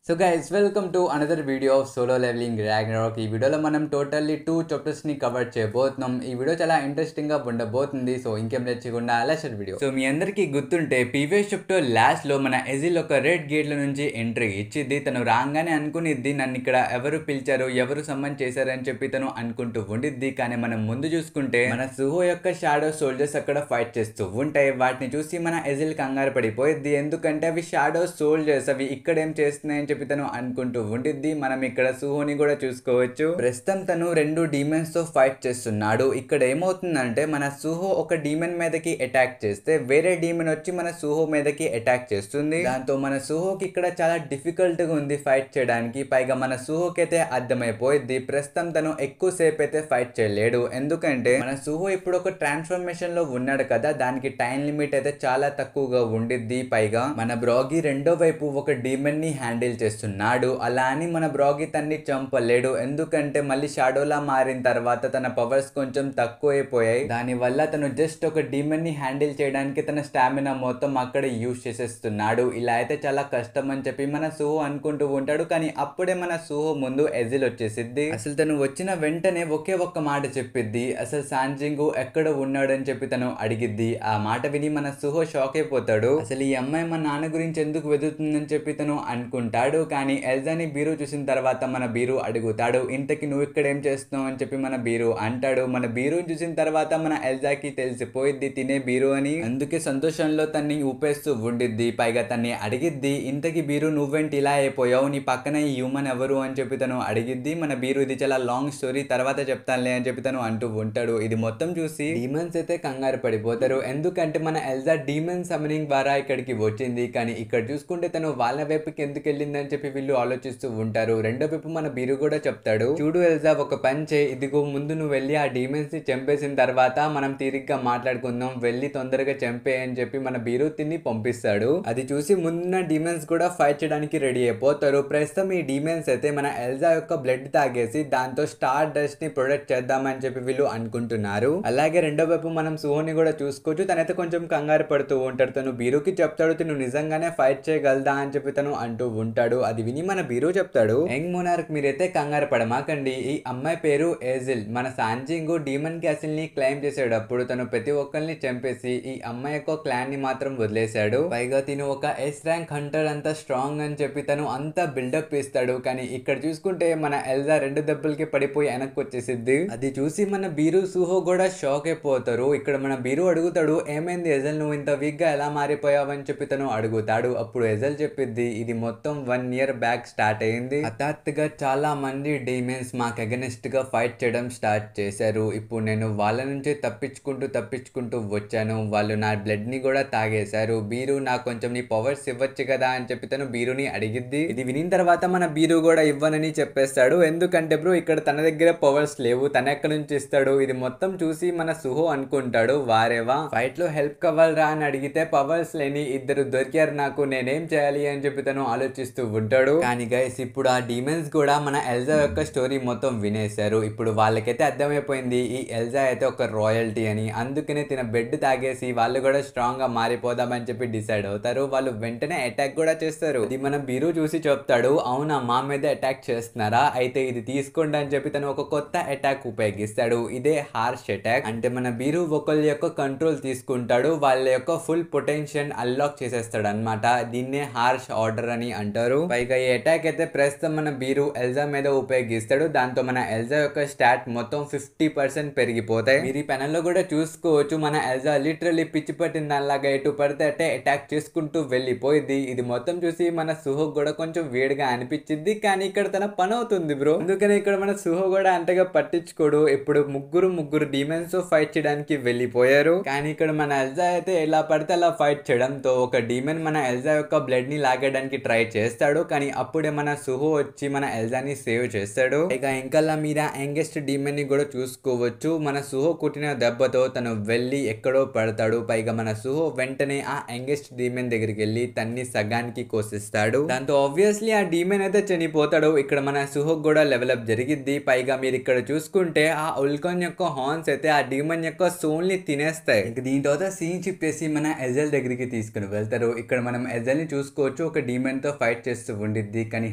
So guys welcome to another video of Solo Leveling Ragnarok. ఈ వీడియోలో మనం totally 2 chapters ని కవర్ చేయబోతున్నాం. ఈ వీడియో చాలా ఇంట్రెస్టింగ్ గా ఉండబోతుంది. సో ఇంకేం లేకుండా లెట్స్ వీడియో. సో మీ అందరికీ గుర్తుంటే ప్రీవియస్ చాప్టర్ లాస్ట్ లో మన ఎజిల్ ఒక రెడ్ గేట్ల నుంచి ఎంట్రీ ఇచ్చిద్ది. తను రాగానే అనుకునిద్ది నన్ను ఇక్కడ ఎవరు పిలిచారు, ఎవరు సమ్మన్ చేశారని చెప్పి తను అనుకుంటూ ఉండిద్ది. కానీ మనం ముందు చూసుకుంటే మన సుహో యొక్క షాడో సోల్జర్స్ అక్కడ ఫైట్ చేస్తూ ఉంటాయి. వాటిని చూసి మన ఎజిల్ కంగారు పడిపోయిద్ది. ఎందుకంటే అవి షాడో సోల్జర్స్, అవి ఇక్కడ ఏం చేస్తున్నాయని చెప్పి తను అనుకుంటూ ఉండిద్ది. మనం ఇక్కడ సుహోని కూడా చూసుకోవచ్చు. ప్రస్తుతం తను 2 డీమన్స్ తో ఫైట్ చేస్తున్నాడు. ఇక్కడ ఏమవుతుందంటే మన సుహో ఒక డీమన్ మీదకి అటాక్ చేస్తే వేరే డీమన్ వచ్చి మన సుహో మీదకి అటాక్ చేస్తుంది. దాంతో మన సుహోకి ఇక్కడ చాలా డిఫికల్ట్ గా ఉంది ఫైట్ చేయడానికి. పైగా మన సుహోకి అయితే అర్థమైపోయింది ప్రస్తుతం తను ఎక్కువసేపు అయితే ఫైట్ చేయలేడు. ఎందుకంటే మన సుహో ఇప్పుడు ఒక ట్రాన్స్ఫర్మేషన్ లో ఉన్నాడు కదా, దానికి టైం లిమిట్ అయితే చాలా తక్కువగా ఉండిద్ది. పైగా మన బ్రాగీ రెండో వైపు ఒక డీమన్ ని హ్యాండిల్ చేస్తున్నాడు. అలా అని మన బ్రాగీ తన్ని చంపలేడు. ఎందుకంటే మళ్ళీ షాడోలా మారిన తర్వాత తన పవర్స్ కొంచెం తక్కువ అయిపోయాయి. దాని వల్ల తను జస్ట్ ఒక డీమన్ ని హ్యాండిల్ చేయడానికి తన స్టామినా మొత్తం అక్కడ యూజ్ చేసేస్తున్నాడు. ఇలా అయితే చాలా కష్టం అని చెప్పి మన సుహో అనుకుంటూ ఉంటాడు. కానీ అప్పుడే మన సుహో ముందు ఎజిల్ వచ్చేసిద్ది. అసలు తను వచ్చిన వెంటనే ఒకే ఒక్క మాట చెప్పిద్ది, అసలు సాంజింగు ఎక్కడ ఉన్నాడు అని చెప్పి తను అడిగిద్ది. ఆ మాట విని మన సుహో షాక్ అయిపోతాడు. అసలు ఈ అమ్మాయి మా నాన్న గురించి ఎందుకు వెతుకుతుందని చెప్పి తను అనుకుంటాడు. కానీ ఎల్జాని బీరు చూసిన తర్వాత మన బీరు అడుగుతాడు, ఇంతకి నువ్వు ఇక్కడ ఏం చేస్తున్నావు అని చెప్పి మన బీరు అంటాడు. మన బీరు చూసిన తర్వాత మన ఎల్జాకి తెలిసిపోయిద్ది తినే బీరు అని. అందుకే సంతోషంలో తన్ని ఊపేస్తూ ఉండిద్ది. పైగా తన్ని అడిగిద్ది, ఇంతకి బీరు నువ్వేంటి ఇలా అయిపోయావు, నీ పక్కన ఈ హ్యూమన్ ఎవరు అని చెప్పి తను అడిగిద్ది. మన బీరు ఇది చాలా లాంగ్ స్టోరీ తర్వాత చెప్తానులే అని చెప్పి తను అంటూ ఉంటాడు. ఇది మొత్తం చూసి డీమన్స్ అయితే కంగారు పడిపోతారు. ఎందుకంటే మన ఎల్జా డీమన్ సమ్మనింగ్ ద్వారా ఇక్కడికి వచ్చింది. కానీ ఇక్కడ చూసుకుంటే తను వాళ్ళ వైపుకి ఎందుకు వెళ్ళింది అని చెప్పి వీళ్ళు ఆలోచిస్తూ ఉంటారు. రెండో వైపు మన బీరు కూడా చెప్తాడు, చూడు ఎల్జా ఒక పని చేయి, ఇదిగో ముందు నువ్వు వెళ్ళి ఆ డీమన్స్ ని చంపేసిన తర్వాత మనం తీరిగ్గా మాట్లాడుకుందాం, వెళ్ళి తొందరగా చంపే అని చెప్పి మన బీరు తిని పంపిస్తాడు. అది చూసి ముందున్న డీమన్స్ కూడా ఫైట్ చేయడానికి రెడీ అయిపోతారు. ప్రస్తుతం ఈ డీమన్స్ అయితే మన ఎల్జా యొక్క బ్లడ్ తాగేసి దాంతో స్టార్ డస్ట్ ని ప్రొడక్ట్ చేద్దామని చెప్పి వీళ్ళు అనుకుంటున్నారు. అలాగే రెండో వైపు మనం సుహోని కూడా చూసుకోవచ్చు. తనైతే కొంచెం కంగారు పడుతూ ఉంటాడు. తను బీరుకి చెప్తాడు తను నిజంగానే ఫైట్ చేయగలదా అని చెప్పి తను అంటూ ఉంటాడు. అది విని మన బీరు చెప్తాడు, యంగ్ మోనార్క్ మీరైతే కంగారు పడమాకండి, ఈ అమ్మాయి పేరు ఏజిల్. మన సాంజింగు డీమన్ క్యాసిల్ ని క్లైమ్ చేసేటప్పుడు తను ప్రతి ఒక్కరిని చంపేసి ఈ అమ్మాయి యొక్క క్లాన్ ని మాత్రం వదిలేశాడు. పైగా తిను ఒక ఎస్ ర్యాంక్ హంటర్, అంత స్ట్రాంగ్ అని చెప్పి తను అంత బిల్డప్ ఇస్తాడు. కానీ ఇక్కడ చూసుకుంటే మన ఎల్జా 2 దెబ్బలకి పడిపోయి వెనక్కి వచ్చేసిద్ది. అది చూసి మన బీరు సుహో కూడా షాక్ అయిపోతారు. ఇక్కడ మన బీరు అడుగుతాడు, ఏమైంది ఎజల్, నువ్వు ఇంత వీక్ గా ఎలా మారిపోయావు అని చెప్పి తను అడుగుతాడు. అప్పుడు ఎజల్ చెప్పిద్ది, ఇది మొత్తం 1 year బ్యాక్ స్టార్ట్ అయింది. హఠాత్తుగా చాలా మంది డీమన్స్ మాకు అగెనిస్ట్ గా ఫైట్ చేయడం స్టార్ట్ చేశారు. ఇప్పుడు నేను వాళ్ళ నుంచి తప్పించుకుంటూ వచ్చాను. వాళ్ళు నా బ్లడ్ ని కూడా తాగేశారు. బీరు నాకు కొంచెం నీ పవర్స్ ఇవ్వచ్చు కదా అని చెప్పి తను బీరుని అడిగిద్ది. ఇది వినిన తర్వాత మన బీరు కూడా ఇవ్వనని చెప్పేస్తాడు. ఎందుకంటే బ్రో ఇక్కడ తన దగ్గర పవర్స్ లేవు, తన ఎక్కడి నుంచి ఇస్తాడు. ఇది మొత్తం చూసి మన సుహో అనుకుంటాడు, వారేవా ఫైట్ లో హెల్ప్ కావాలరా అని అడిగితే పవర్స్ లేని ఇద్దరు దొరికారు నాకు, నేనేం చేయాలి అని చెప్పి తను ఆలోచిస్తూ ఉంటాడు. కానీ గైస్ ఇప్పుడు ఆ డీమన్స్ కూడా మన ఎల్జా యొక్క స్టోరీ మొత్తం వినేశారు. ఇప్పుడు వాళ్ళకైతే అర్థమైపోయింది ఈ ఎల్జా అయితే ఒక రాయల్టీ అని. అందుకనే తిన బెడ్ తాగేసి వాళ్ళు కూడా స్ట్రాంగ్ గా మారిపోదామని చెప్పి డిసైడ్ అవుతారు. వాళ్ళు వెంటనే అటాక్ కూడా చేస్తారు. ఇది మన బీరు చూసి చెప్తాడు, అవునా మా మీద అటాక్ చేస్తున్నారా, అయితే ఇది తీసుకోండి అని చెప్పి తను ఒక కొత్త అటాక్ ఉపయోగిస్తాడు. ఇదే హార్ష్ అటాక్. అంటే మన బీరు ఒకళ్ళ యొక్క కంట్రోల్ తీసుకుంటాడు, వాళ్ళ యొక్క ఫుల్ పొటెన్షియల్ అన్లాక్ చేసేస్తాడు అనమాట. దీన్నే హార్ష్ ఆర్డర్ అని అంటారు. పైగా ఈ అటాక్ అయితే ప్రస్తుతం మన బీరు ఎల్జా మీద ఉపయోగిస్తాడు. దాంతో మన ఎల్జా యొక్క స్టాట్ మొత్తం 50% పెరిగిపోతాయి. మీరు ఈ పెనల్ లో కూడా చూసుకోవచ్చు, మన ఎల్జా లిటరల్లీ పిచ్చి పట్టిన దానిలాగా ఎటు పడితే అట్టే అటాక్ చేసుకుంటూ వెళ్ళిపోయింది. ఇది మొత్తం చూసి మన సుహో కూడా కొంచెం వేడిగా అనిపించింది. కానీ ఇక్కడ తన పని అవుతుంది బ్రో, అందుకని ఇక్కడ మన సుహో కూడా అంతగా పట్టించుకోడు. ఇప్పుడు ముగ్గురు డీమన్స్ ఫైట్ చేయడానికి వెళ్ళిపోయారు. కానీ ఇక్కడ మన ఎల్జా అయితే ఎలా పడితే అలా ఫైట్ చేయడంతో ఒక డీమన్ మన ఎల్జా యొక్క బ్లడ్ ని లాగడానికి ట్రై చేస్తాడు. కానీ అప్పుడే మన సుహో వచ్చి మన ఎల్జాని సేవ్ చేస్తాడు. ఇక ఇంకల్లా మీద యంగెస్ట్ డీమన్ ని కూడా చూసుకోవచ్చు. మన సుహో కుట్టిన దెబ్బతో తను వెళ్ళి ఎక్కడో పడతాడు. పైగా మన సుహో వెంటనే ఆ యంగెస్ట్ డీమన్ దగ్గరికి వెళ్ళి తన్ని సగానికి కోసిస్తాడు. దాంతో ఆబ్వియస్లీ ఆ డీమన్ అయితే చనిపోతాడు. ఇక్కడ మన సుహో కూడా లెవెలప్ జరిగిద్ది. పైగా మీరు ఇక్కడ చూసుకుంటే ఆ ఉల్కాన్ యొక్క హార్న్స్ అయితే ఆ డీమన్ యొక్క సోల్ ని తినేస్తాయి. ఇక దీని తర్వాత సీన్ చెప్పేసి మన ఎజల్ దగ్గరికి తీసుకుని వెళ్తారు. ఇక్కడ మనం ఎజల్ ని చూసుకోవచ్చు, ఒక డీమన్ తో ఫైట్ చేస్తూ ఉండిద్ది. కానీ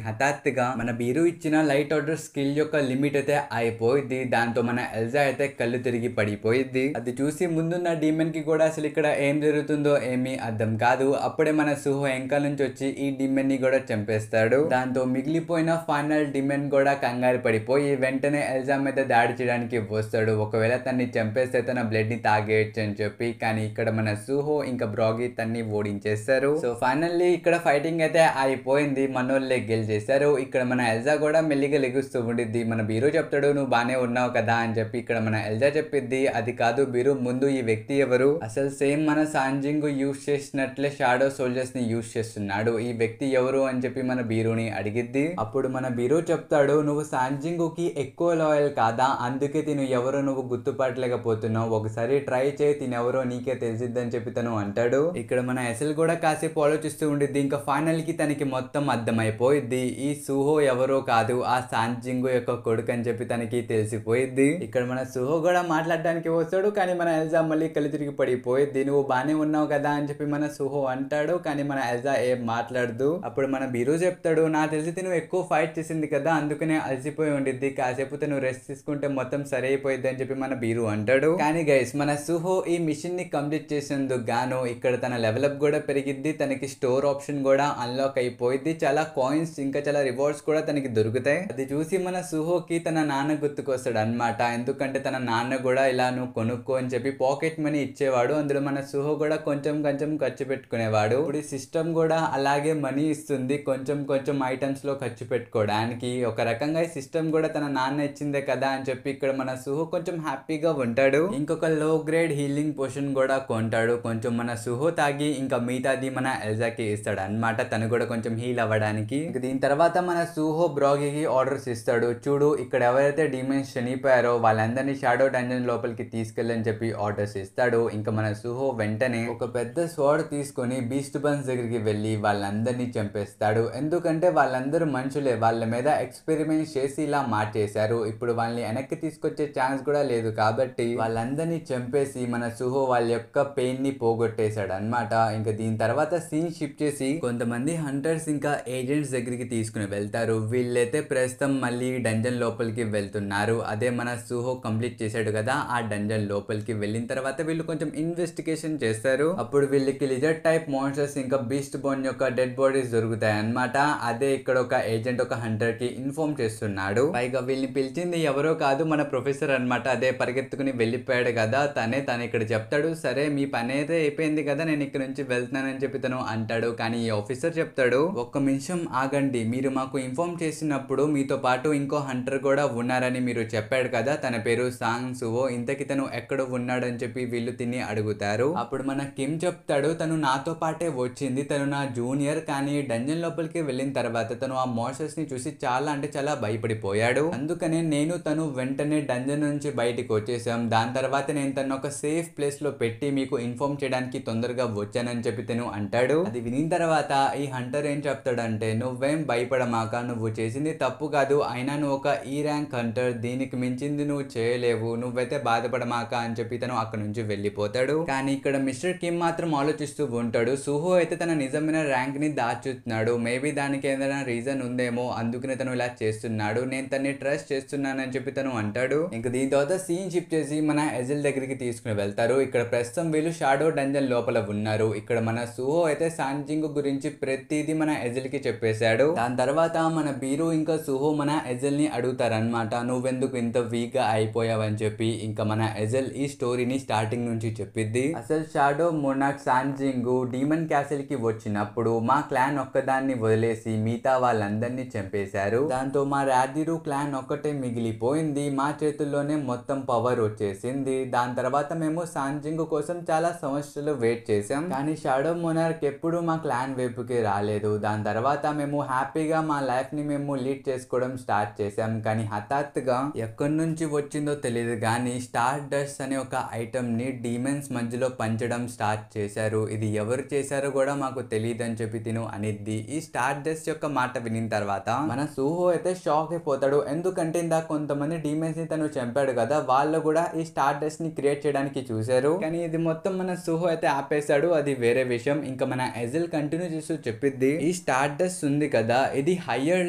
హఠాత్తుగా మన బీరు ఇచ్చిన లైట్ ఆర్డర్ స్కిల్ యొక్క లిమిట్ అయితే అయిపోయింది. దాంతో మన ఎల్జా అయితే కళ్ళు తిరిగి పడిపోయింది. అది చూసి ముందున్న డీమన్ కి కూడా అసలు ఇక్కడ ఏం జరుగుతుందో ఏమీ అర్థం కాదు. అప్పుడే మన సుహో వెనకాల నుంచి వచ్చి ఈ డీమన్ ని కూడా చంపేస్తాడు. దాంతో మిగిలిపోయిన ఫైనల్ డీమన్ కూడా కంగారు పడిపోయి వెంటనే ఎల్జా మీద దాడి చేయడానికి వస్తాడు. ఒకవేళ తన్ని చంపేస్తే తన బ్లడ్ ని తాగేయచ్చు అని చెప్పి. కానీ ఇక్కడ మన సుహో ఇంకా బ్రాగీ తన్ని ఓడించేస్తారు. సో ఫైనల్లీ ఇక్కడ ఫైటింగ్ అయితే అయిపోయింది. మనోళ్ళే గెలిచేశారు. ఇక్కడ మన ఎల్జా కూడా మెల్లిగా లెగుస్తూ ఉండిద్ది. మన బీరు చెప్తాడు నువ్వు బానే ఉన్నావు కదా అని చెప్పి. ఇక్కడ మన ఎల్జా చెప్పిద్ది అది కాదు బీరు, ముందు ఈ వ్యక్తి ఎవరు? అసలు సేమ్ మన సాంజింగ్ యూజ్ చేసినట్లే షాడో సోల్జర్స్ ని యూజ్ చేస్తున్నాడు. ఈ వ్యక్తి ఎవరు అని చెప్పి మన బీరుని అడిగిద్ది. అప్పుడు మన బీరు చెప్తాడు నువ్వు సాంజింగ్ కి ఎక్కువ లాయల్ కాదా, అందుకే తిను ఎవరో నువ్వు గుర్తుపట్టలేకపోతున్నావు, ఒకసారి ట్రై చేయి, తినెవరో నీకే తెలిసిద్దని చెప్పి తను అంటాడు. ఇక్కడ మన ఎసల్ కూడా కాసేపు ఆలోచిస్తూ ఉండిద్ది. ఇంకా ఫైనల్ కి తనకి మొత్తం అర్థమైపోయిద్ది. ఈ సుహో ఎవరో కాదు ఆ సాంజింగ్ యొక్క కొడుకు అని చెప్పి తనకి తెలిసిపోయిద్ది. ఇక్కడ మన సుహో కూడా మాట్లాడడానికి వస్తాడు. కానీ మన ఎల్జా మళ్ళీ కళ్ళు తిరిగి పడిపోయిద్ది. నువ్వు బానే ఉన్నావు కదా అని చెప్పి మన సుహో అంటాడు. కానీ మన ఎల్జా ఏం మాట్లాడదు. అప్పుడు మన బీరు చెప్తాడు నాకు తెలిసి తను ఎక్కువ ఫైట్ చేసింది కదా అందుకనే అలసిపోయి ఉండిద్ది, కాసేపు తను రెస్ట్ తీసుకుంటే మొత్తం సరి అయిపోయింది అని చెప్పి మన బీరు అంటాడు. కానీ గైస్ మన సుహో ఈ మిషన్ ని కంప్లీట్ చేసేందుకు గాను ఇక్కడ తన లెవెల్ కూడా పెరిగిద్ది. తనకి స్టోర్ ఆప్షన్ కూడా అన్లాక్ అయిపోయింది. చాలా కాయిన్స్ ఇంకా చాలా రివార్డ్స్ కూడా తనకి దొరుకుతాయి. అది చూసి మన సుహోకి తన నాన్న గుర్తుకొస్తాడు అన్నమాట. ఎందుకంటే తన నాన్న కూడా ఇలా నువ్వు కొనుక్కో అని చెప్పి పాకెట్ మనీ ఇచ్చేవాడు. అందులో మన సుహో కూడా కొంచెం కొంచెం ఖర్చు పెట్టుకునేవాడు. ఇప్పుడు ఈ సిస్టమ్ కూడా అలాగే మనీ ఇస్తుంది కొంచెం కొంచెం ఐటమ్స్ లో ఖర్చు పెట్టుకోవడానికి. ఒక రకంగా ఈ సిస్టమ్ కూడా తన నాన్న ఇచ్చిందే కదా అని చెప్పి ఇక్కడ మన సుహో కొంచెం హ్యాపీగా ఉంటాడు. ఇంకొక లో గ్రేడ్ హీలింగ్ పోషన్ కూడా కొంటాడు. కొంచెం మన సుహో తాగి ఇంకా మిగతాది మన ఎల్జాకి ఇస్తాడు అన్నమాట, తను కూడా కొంచెం హీల్ అవ్వడానికి. దీని తర్వాత మన సుహో బ్రాగీకి ఆర్డర్స్ ఇస్తాడు. చూడు ఇక్కడ ఎవరైతే డీమన్స్ చనిపోయారో వాళ్ళందరినీ షాడో డంజన్ లోపలికి తీసుకెళ్ళని చెప్పి ఆర్డర్స్ ఇస్తాడు. ఇంకా మన సుహో వెంటనే ఒక పెద్ద స్వార్డ్ తీసుకొని బీస్ట్ బన్స్ దగ్గరికి వెళ్ళి వాళ్ళందరినీ చంపేస్తాడు. ఎందుకంటే వాళ్ళందరూ మనుషులే, వాళ్ళ మీద ఎక్స్పెరిమెంట్ చేసి ఇలా మార్చేశారు. ఇప్పుడు వాళ్ళని వెనక్కి తీసుకొచ్చే ఛాన్స్ కూడా లేదు కాబట్టి వాళ్ళందరినీ చంపేసి మన సుహో వాళ్ళ యొక్క పెయిన్ ని పోగొట్టేశాడు అన్నమాట. ఇంకా దీని తర్వాత సీన్ షిఫ్ట్ చేసి కొంతమంది హంటర్స్ ఇంకా ఏజెంట్స్ దగ్గరికి తీసుకుని వెళ్తారు. వీళ్ళైతే ప్రస్తుతం మళ్ళీ డంజన్ లోపలికి వెళ్తున్నారు. అదే మన సుహో కంప్లీట్ చేశాడు కదా ఆ డంజన్ లోపలికి వెళ్ళిన తర్వాత వీళ్ళు కొంచెం ఇన్వెస్టిగేషన్ చేస్తారు. అప్పుడు వీళ్ళకి లిజర్డ్ టైప్ మాన్స్టర్స్ ఇంకా బీస్ట్ బోన్ యొక్క డెడ్ బాడీస్ దొరుకుతాయి అన్నమాట. అదే ఇక్కడ ఒక ఏజెంట్ ఒక హంటర్ కి ఇన్ఫార్మ్ చేస్తున్నాడు. పైగా వీళ్ళని పిలిచింది ఎవరో కాదు మన ప్రొఫెసర్ అన్నమాట. అదే పరిగెత్తుకుని వెళ్ళిపోయాడు కదా తను ఇక్కడ చెప్తాడు సరే మీ పని అయితే అయిపోయింది కదా నేను ఇక్కడ నుంచి వెళ్తున్నానని చెప్పి తను అంటాడు. కానీ ఈ ఆఫీసర్ చెప్తాడు ఒక్క నిమిషం ఆగండి, మీరు మాకు ఇన్ఫార్మ్ చేసినప్పుడు మీతో పాటు ఇంకో హంటర్ కూడా ఉన్నారని మీరు చెప్పాడు కదా, తన పేరు సాంగ్ సువో, ఇంతకి తను ఎక్కడ ఉన్నాడని చెప్పి వీళ్ళు తిని అడుగుతారు. అప్పుడు మన కిమ్ చెప్తాడు తను నాతో పాటే వచ్చింది, తను నా జూనియర్, కానీ డంజన్ లోపలికి వెళ్ళిన తర్వాత తను ఆ మాన్స్టర్స్ ని చూసి చాలా అంటే చాలా భయపడిపోయాడు. అందుకనే నేను తను వెంటనే డంజన్ నుంచి బయటికి వచ్చేసాం. దాని తర్వాత నేను తను ఒక సేఫ్ ప్లేస్ లో పెట్టి మీకు ఇన్ఫార్మ్ చేయడానికి తొందరగా వచ్చానని చెప్పి తను అంటాడు. అది వినిన తర్వాత ఈ హంటర్ ఏం చెప్తాడంటే నువ్వేం భయపడమాక, నువ్వు చేసింది తప్పు కాదు, అయినా నువ్వు ఒక ఈ ర్యాంక్ హంటర్, దీనికి మించింది నువ్వు చేయలేవు, నువ్వైతే బాధపడమాక అని చెప్పి తను అక్కడ నుంచి వెళ్ళిపోతాడు. కానీ ఇక్కడ మిస్టర్ కిమ్ మాత్రం ఆలోచిస్తూ ఉంటాడు సుహో అయితే తన నిజమైన ర్యాంక్ ని దాచుతున్నాడు, మేబీ దానికి ఏదైనా రీజన్ ఉందేమో అందుకనే తను ఇలా చేస్తున్నాడు, నేను తన్ని ట్రస్ట్ చేస్తున్నానని చెప్పి తను అంటాడు. ఇంకా దీని తర్వాత సీన్ షిఫ్ట్ చేసి మన ఎజిల్ దగ్గరికి తీసుకుని వెళ్తారు. ఇక్కడ ప్రస్తుతం వీళ్ళు షాడో డంజన్ లోపల ఉన్నారు. ఇక్కడ మన సుహో అయితే సాంజింగ్ గురించి ప్రతిదీ మన ఎజిల్ కి చెప్పేశాడు. దాని తర్వాత మన బీరు ఇంకా సుహో మన ఎజిల్ ని అడుగుతారనమాట నువ్వెందుకు ఇంత వీక్ గా అయిపోయావని చెప్పి. ఇంకా మన ఎజిల్ ఈ స్టోరీని స్టార్టింగ్ నుంచి చెప్పిద్ది. అసలు షాడో మోనార్క్ సాంజింగ్ డీమన్ క్యాసిల్ కి వచ్చినప్పుడు మా క్లాన్ ఒక్కదాన్ని వదిలేసి మిగతా వాళ్ళందరినీ చంపేశారు. దాంతో మా రాదిరు క్లాన్ ఒక్కటే మిగిలిపోయింది, మా చేతుల్లోనే మొత్తం పవర్ వచ్చేసింది. దాని తర్వాత మేము సాంజింగ్ కోసం చాలా సంవత్సరాలు వెయిట్ చేసాం, కానీ షాడో మోనార్క్ ఎప్పుడు మా క్లాన్ వైపుకి రాలేదు. దాని తర్వాత మేము హ్యాపీగా మా లైఫ్ ని మేము లీడ్ చేసుకోవడం స్టార్ట్ చేసాం. కానీ హఠాత్తుగా ఎక్కడి నుంచి వచ్చిందో తెలియదు కానీ స్టార్ డస్ట్ అనే ఒక ఐటమ్ ని డీమన్స్ మధ్యలో పంచడం స్టార్ట్ చేశారు. ఇది ఎవరు చేశారో కూడా మాకు తెలియదు అని చెప్పి తిను అనిద్ది. ఈ స్టార్ డస్ట్ యొక్క మాట వినిన తర్వాత మన సుహో అయితే షాక్ అయిపోతాడు. ఎందుకంటే ఇందాక కొంతమంది డీమన్స్ ని తను చంపాడు కదా, వాళ్ళు కూడా ఈ స్టార్ డస్ట్ ని క్రియేట్ చేయడానికి చూశారు. కానీ ఇది మొత్తం మన సుహో అయితే ఆపేశాడు, అది వేరే విషయం. ఇంకా మన ఎజిల్ కంటిన్యూ చేస్తూ చెప్పిద్ది ఈ స్టార్ స్టార్డస్ట్ ఉంది కదా, ఇది హయ్యర్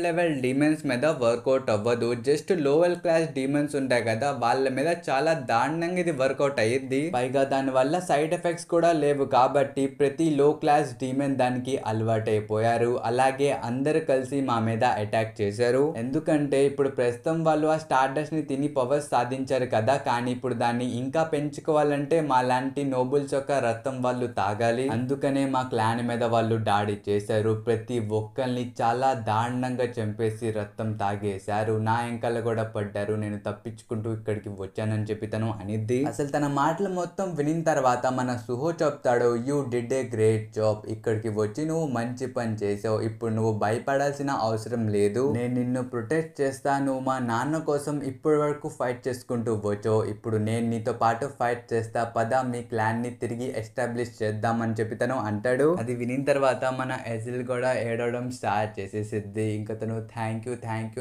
లెవెల్ డీమన్స్ మీద వర్కౌట్ అవ్వదు. జస్ట్ లోవర్ క్లాస్ డీమన్స్ ఉంటాయి కదా, వాళ్ళ మీద చాలా దారుణంగా ఇది వర్కౌట్ అయ్యిద్ది. పైగా దాని వల్ల సైడ్ ఎఫెక్ట్స్ కూడా లేవు కాబట్టి ప్రతి లో క్లాస్ డీమన్ దానికి అలవాటైపోయారు. అలాగే అందరు కలిసి మా మీద అటాక్ చేశారు. ఎందుకంటే ఇప్పుడు ప్రస్తుతం వాళ్ళు ఆ స్టార్డస్ట్ ని తిని పవర్స్ సాధించారు కదా, కానీ ఇప్పుడు దాన్ని ఇంకా పెంచుకోవాలంటే మా లాంటి నోబుల్స్ యొక్క రక్తం వాళ్ళు తాగాలి. అందుకనే మా క్లాన్ మీద వాళ్ళు దాడి చేశారు. ప్రతి ఒక్కరిని చాలా దారుణంగా చంపేసి రక్తం తాగేశారు. నా ఎంకలు కూడా పడ్డారు. నేను తప్పించుకుంటూ ఇక్కడికి వచ్చానని చెప్పి తను అనిద్ది. అసలు తన మాటలు మొత్తం వినిన తర్వాత మన సుహో చెప్తాడు, you did a great job, ఇక్కడికి వచ్చి నువ్వు మంచి పని చేసావు. ఇప్పుడు నువ్వు భయపడాల్సిన అవసరం లేదు. నేను నిన్ను ప్రొటెక్ట్ చేస్తాను. మా నాన్న కోసం ఇప్పటి వరకు ఫైట్ చేసుకుంటూ వచ్చావు. ఇప్పుడు నేను నీతో పాటు ఫైట్ చేస్తా, పద మీ క్లాన్ ని తిరిగి ఎస్టాబ్లిష్ చేద్దామని చెప్పి తను అంటాడు. అది వినిన తర్వాత మన ఎజిల్ కూడా ఏడవడం స్టార్ట్ చేసేసిద్ది. ఇంకా తను థ్యాంక్ యూ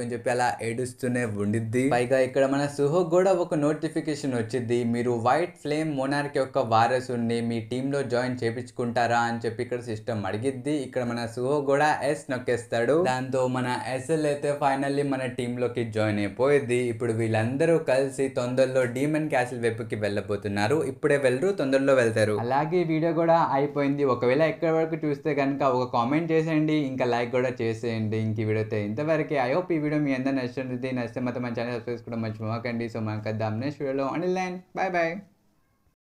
అని చెప్పి అలా ఏడుస్తూనే ఉండిద్ది. పైగా ఇక్కడ మన సుహో కూడా ఒక నోటిఫికేషన్ వచ్చింది, మీరు వైట్ ఫ్లేమ్ మోనార్క్ యొక్క వారసుని మీ టీమ్ లో జాయిన్ చేపించుకుంటారా అని చెప్పి ఇక్కడ సిస్టమ్ అడిగిద్ది. ఇక్కడ మన సుహో కూడా ఎస్ నొక్కేస్తాడు. దాంతో మన ఎస్ఎల్ అయితే ఫైనల్లీ మన టీమ్ లోకి జాయిన్ అయిపోయింది. ఇప్పుడు వీళ్ళందరూ కలిసి తొందరలో డీమన్ క్యాసిల్ వైపుకి వెళ్ళబోతున్నారు. ఇప్పుడే వెళ్ళరు, తొందరలో వెళ్తారు. అలాగే వీడియో కూడా అయిపోయింది. ఒకవేళ ఎక్కడ వరకు చూస్తే కనుక ఒక కామెంట్ చేసేయండి, ఇంకా లైక్ కూడా చేసేయండి. ఇంక ఈ వీడియో అయితే ఇంతవరకే. ఐ హోప్ ఈ వీడియో మీ అందరూ నచ్చుతుంది. నచ్చితే మాత్రం మన ఛానల్ సబ్స్క్రైబ్ చేసుకోవడం మర్చిపోకండి. సో మనం కద్దాం నెక్స్ట్ వీడియోలో. Until then bye by.